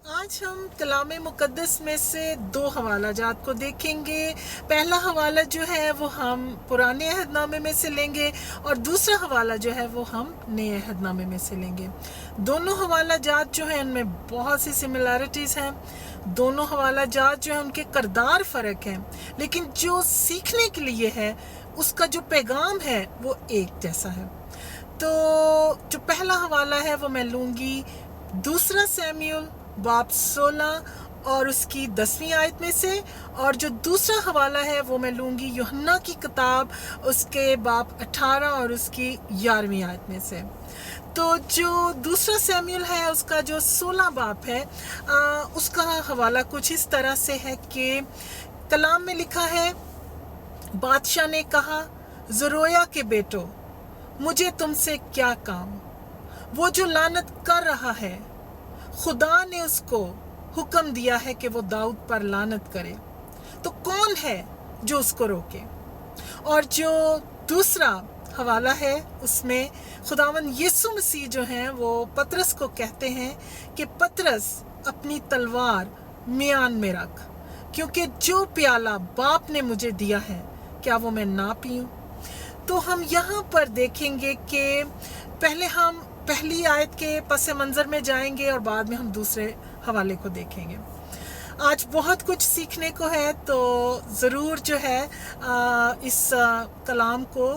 आज हम कलाम मुक़द्दस में से दो हवाला जात को देखेंगे। पहला हवाला जो है वो हम पुराने अहदनामे में से लेंगे और दूसरा हवाला जो है वो हम नए अहदनामे में से लेंगे। दोनों हवाला जात जो है उनमें बहुत सी सिमिलैरिटीज़ हैं। दोनों हवाला जात जो है उनके किरदार फ़र्क हैं, लेकिन जो सीखने के लिए है उसका जो पैगाम है वो एक जैसा है। तो जो पहला हवाला है वो मैं लूँगी दूसरा सैमुएल बाब 16 और उसकी 10वीं आयत में से, और जो दूसरा हवाला है वो मैं लूँगी यूहन्ना की किताब उसके बाब 18 और उसकी 11वीं आयत में से। तो जो दूसरा सैमुएल है उसका जो 16 बाब है उसका हवाला कुछ इस तरह से है कि कलाम में लिखा है, बादशाह ने कहा, ज़रोया के बेटो, मुझे तुमसे क्या काम? वो जो लानत कर रहा है, खुदा ने उसको हुक्म दिया है कि वो दाऊद पर लानत करे, तो कौन है जो उसको रोके? और जो दूसरा हवाला है उसमें खुदावंद यीशु मसीह जो हैं वो पतरस को कहते हैं कि पतरस अपनी तलवार म्यान में रख, क्योंकि जो प्याला बाप ने मुझे दिया है क्या वो मैं ना पीऊं? तो हम यहाँ पर देखेंगे कि पहले हम पहली आयत के पस मंज़र में जाएंगे और बाद में हम दूसरे हवाले को देखेंगे। आज बहुत कुछ सीखने को है, तो ज़रूर जो है इस कलाम को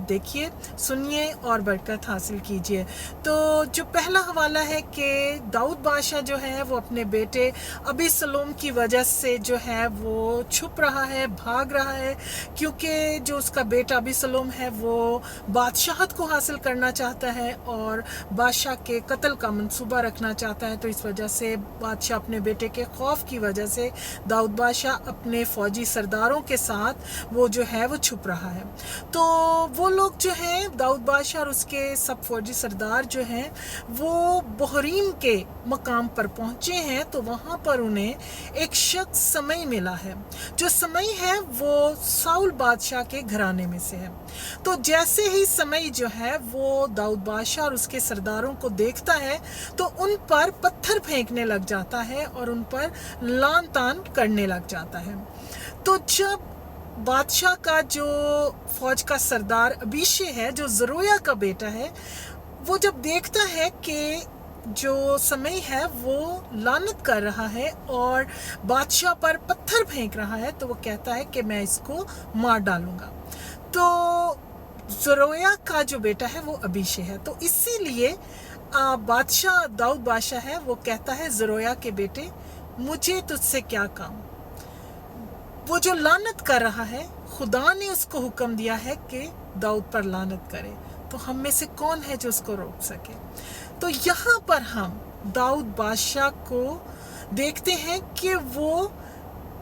देखिए, सुनिए और बरकत हासिल कीजिए। तो जो पहला हवाला है कि दाऊद बादशाह जो है वो अपने बेटे अबीसलोम की वजह से जो है वो छुप रहा है, भाग रहा है, क्योंकि जो उसका बेटा अबीसलोम है वो बादशाहत को हासिल करना चाहता है और बादशाह के कत्ल का मंसूबा रखना चाहता है। तो इस वजह से बादशाह अपने बेटे के खौफ की वजह से दाऊद बादशाह अपने फौजी सरदारों के साथ वो जो है वो छुप रहा है। तो वो लोग जो हैं, दाऊद बादशाह और उसके सब फौजी सरदार जो हैं वो बहरीम के मकाम पर पहुंचे हैं। तो वहाँ पर उन्हें एक शख्स समय मिला है, जो समय है वो साउल बादशाह के घराने में से है। तो जैसे ही समय जो है वो दाऊद बादशाह और उसके सरदारों को देखता है तो उन पर पत्थर फेंकने लग जाता है और उन पर लान तान करने लग जाता है। तो जब बादशाह का जो फौज का सरदार अबीशे है, जो ज़रोया का बेटा है, वो जब देखता है कि जो समय है वो लानत कर रहा है और बादशाह पर पत्थर फेंक रहा है, तो वो कहता है कि मैं इसको मार डालूंगा। तो ज़रोया का जो बेटा है वो अबीशे है। तो इसीलिए बादशाह दाऊद बादशाह है वो कहता है, ज़रोया के बेटे, मुझे तुझसे क्या काम? वो जो लानत कर रहा है, खुदा ने उसको हुक्म दिया है कि दाऊद पर लानत करे, तो हम में से कौन है जो उसको रोक सके? तो यहाँ पर हम दाऊद बादशाह को देखते हैं कि वो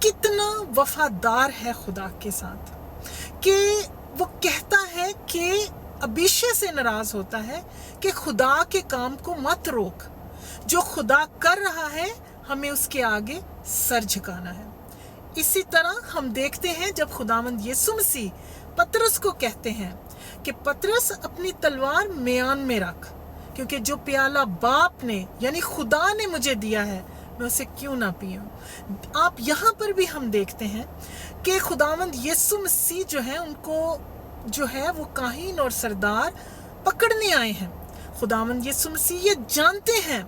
कितना वफादार है खुदा के साथ, कि वो कहता है कि अबीशे से नाराज होता है कि खुदा के काम को मत रोक, जो खुदा कर रहा है हमें उसके आगे सर झुकाना है। इसी तरह हम देखते हैं जब खुदावंद यीशु मसीह पतरस को कहते हैं कि पतरस अपनी तलवार म्यान में रख, क्योंकि जो प्याला बाप ने यानी खुदा ने मुझे दिया है मैं उसे क्यों ना पीऊं। आप यहाँ पर भी हम देखते हैं कि खुदावंद यीशु मसीह जो है उनको जो है वो काहीन और सरदार पकड़ने आए हैं। खुदावंद यीशु मसीह ये जानते हैं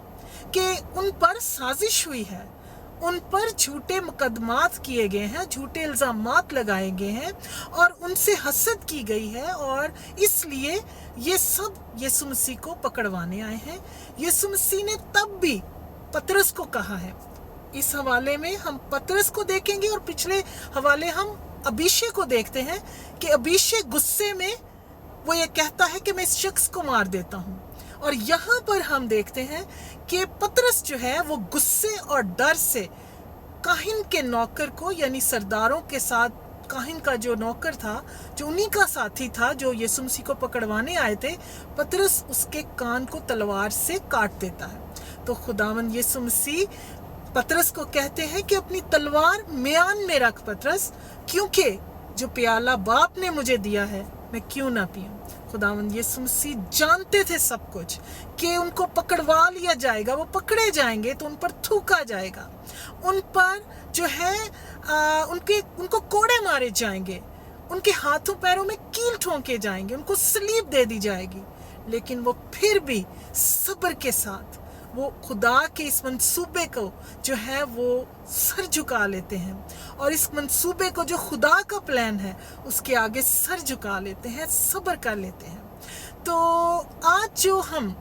कि उन पर साजिश हुई है, उन पर झूठे मुकदमात किए गए हैं, झूठे इल्ज़ामात लगाए गए हैं और उनसे हसद की गई है, और इसलिए ये सब यीशु मसीह को पकड़वाने आए हैं। यीशु मसीह ने तब भी पतरस को कहा है। इस हवाले में हम पतरस को देखेंगे और पिछले हवाले हम अबीशे को देखते हैं कि अबीशे गुस्से में वो ये कहता है कि मैं इस शख्स को मार देता हूँ, और यहाँ पर हम देखते हैं कि पतरस जो है वो गुस्से और डर से काहिन के नौकर को यानी सरदारों के साथ, काहिन का जो नौकर था, जो उन्हीं का साथी था, जो यीशु मसीह को पकड़वाने आए थे, पतरस उसके कान को तलवार से काट देता है। तो खुदावंद यीशु मसीह पतरस को कहते हैं कि अपनी तलवार म्यान में रख पतरस, क्योंकि जो प्याला बाप ने मुझे दिया है मैं क्यों ना पीऊं। खुदावंद यीशु मसीह जानते थे सब कुछ कि उनको पकड़वा लिया जाएगा, वो पकड़े जाएंगे तो उन पर थूका जाएगा, उन पर जो है उनको कोड़े मारे जाएंगे, उनके हाथों पैरों में कील ठोंके जाएंगे, उनको सलीब दे दी जाएगी। लेकिन वो फिर भी सब्र के साथ वो खुदा के इस मंसूबे को जो है वो सर झुका लेते हैं, और इस मंसूबे को जो खुदा का प्लान है उसके आगे सर झुका लेते हैं, सब्र कर लेते हैं। तो आज जो हम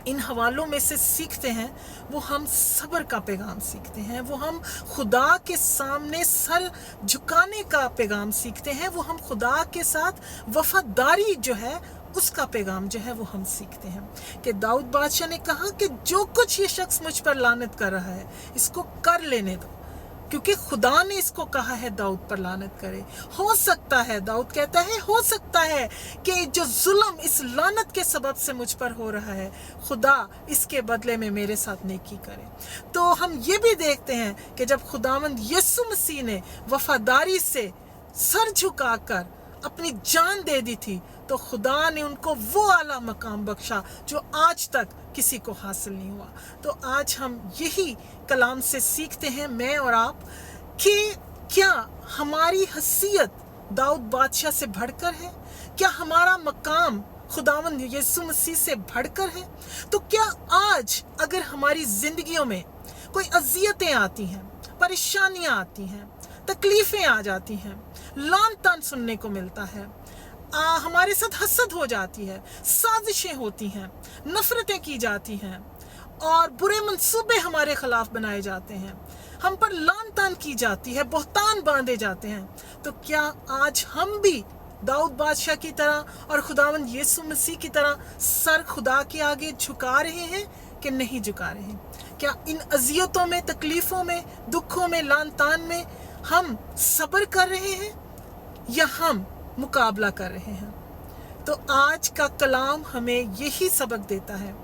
इन हवालों में से सीखते हैं वो हम सब्र का पैगाम सीखते हैं, वो हम खुदा के सामने सर झुकाने का पैगाम सीखते हैं, वो हम खुदा के साथ वफादारी जो है उसका पैगाम जो है वो हम सीखते हैं। कि दाऊद बादशाह ने कहा कि जो कुछ ये शख्स मुझ पर लानत कर रहा है इसको कर लेने दो, क्योंकि खुदा ने इसको कहा है दाऊद पर लानत करे। हो सकता है, दाऊद कहता है, हो सकता है कि जो जुल्म इस लानत के सबब से मुझ पर हो रहा है खुदा इसके बदले में मेरे साथ नेकी करे। तो हम ये भी देखते हैं कि जब खुदावंद यीशु मसीह ने वफादारी से सर झुकाकर अपनी जान दे दी थी तो खुदा ने उनको वो आला मकाम बख्शा जो आज तक किसी को हासिल नहीं हुआ। तो आज हम यही कलाम से सीखते हैं, मैं और आप, कि क्या हमारी हैसियत दाऊद बादशाह से बढ़कर है? क्या हमारा मकाम खुदावंद यीशु मसीह से बढ़कर है? तो क्या आज अगर हमारी जिंदगियों में कोई अजियतें आती हैं, परेशानियां आती हैं, तकलीफें आ जाती हैं, लान तान सुनने को मिलता है, हमारे साथ हसद हो जाती है, साजिशें होती हैं, नफरतें की जाती हैं और बुरे मंसूबे हमारे खिलाफ बनाए जाते हैं, हम पर लान तान की जाती है, बहतान बांधे जाते हैं, तो क्या आज हम भी दाऊद बादशाह की तरह और खुदावंद यीशु मसीह की तरह सर खुदा के आगे झुका रहे हैं कि नहीं झुका रहे हैं? क्या इन अजियतों में, तकलीफों में, दुखों में, लान तान में हम सब्र कर रहे हैं या हम मुकाबला कर रहे हैं? तो आज का कलाम हमें यही सबक देता है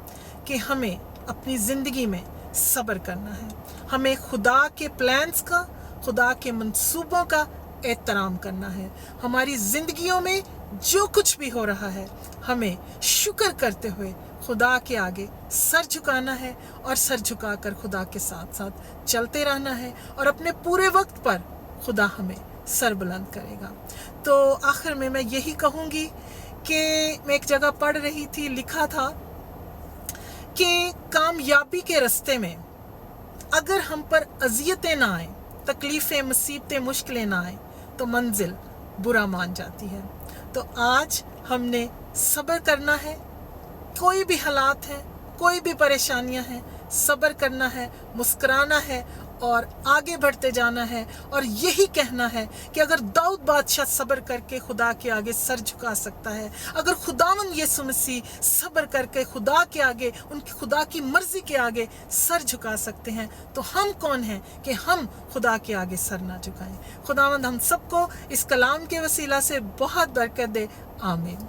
कि हमें अपनी ज़िंदगी में सब्र करना है, हमें खुदा के प्लान्स का, खुदा के मंसूबों का एहतराम करना है। हमारी ज़िंदगियों में जो कुछ भी हो रहा है हमें शुक्र करते हुए खुदा के आगे सर झुकाना है और सर झुकाकर खुदा के साथ साथ चलते रहना है, और अपने पूरे वक्त पर खुदा हमें सर बुलंद करेगा। तो आखिर में मैं यही कहूँगी कि मैं एक जगह पढ़ रही थी, लिखा था कि कामयाबी के रास्ते में अगर हम पर अजियतें ना आए, तकलीफ़ें, मुसीबतें, मुश्किलें ना आए तो मंजिल बुरा मान जाती है। तो आज हमने सब्र करना है, कोई भी हालात है, कोई भी परेशानियां हैं, सब्र करना है, मुस्कुराना है और आगे बढ़ते जाना है, और यही कहना है कि अगर दाऊद बादशाह सब्र करके खुदा के आगे सर झुका सकता है, अगर खुदावंद यीशु मसीह सब्र करके खुदा के आगे, उनकी खुदा की मर्जी के आगे सर झुका सकते हैं, तो हम कौन हैं कि हम खुदा के आगे सर ना झुकाएं। खुदावंद हम सबको इस कलाम के वसीला से बहुत बरकत दे। आमीन।